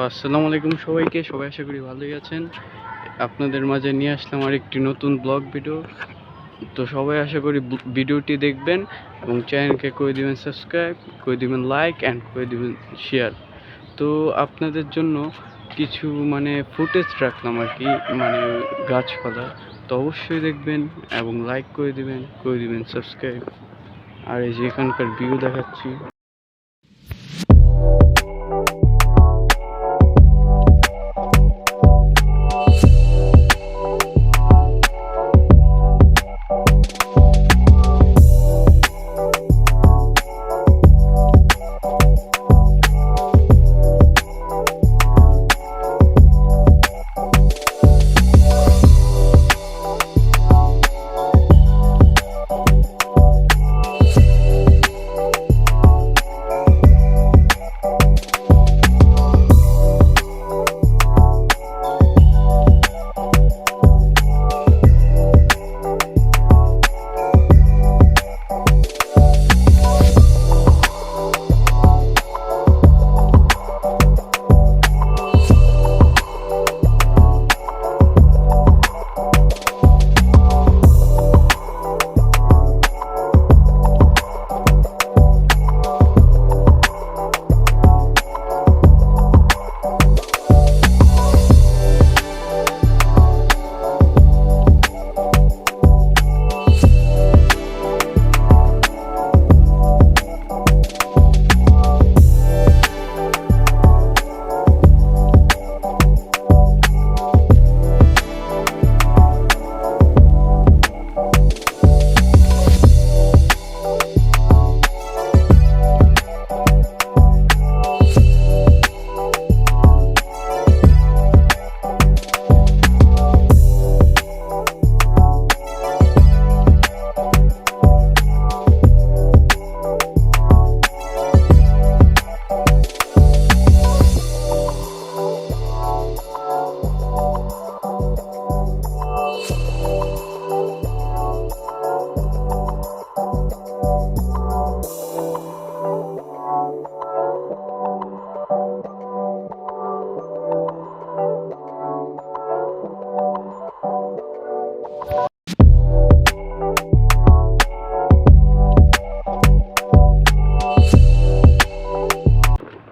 আসসালামু আলাইকুম সবাইকে। সবাই আশা করি ভালোই আছেন। আপনাদের মাঝে নিয়ে আসলাম আরেকটি নতুন ব্লগ ভিডিও। তো সবাই আশা করি ভিডিওটি দেখবেন এবং চ্যানেলকে করে দিবেন সাবস্ক্রাইব, করে দিবেন লাইক অ্যান্ড করে দিবেন শেয়ার। তো আপনাদের জন্য কিছু ফুটেজ রাখলাম আর কি, গাছপালা। তো অবশ্যই দেখবেন এবং লাইক করে দিবেন সাবস্ক্রাইব। আর এই যে এখানকার ভিউ দেখাচ্ছি।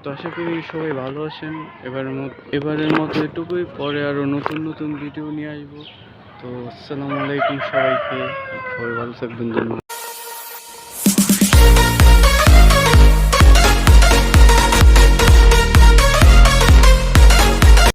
তো আশা করি সবাই ভালো আছেন। এবারের মতো এটুকুই। পরে আরও নতুন নতুন ভিডিও নিয়ে আসবো। তো আসসালামু আলাইকুম সবাইকে। সবাই ভালো থাকবেন। ধন্যবাদ।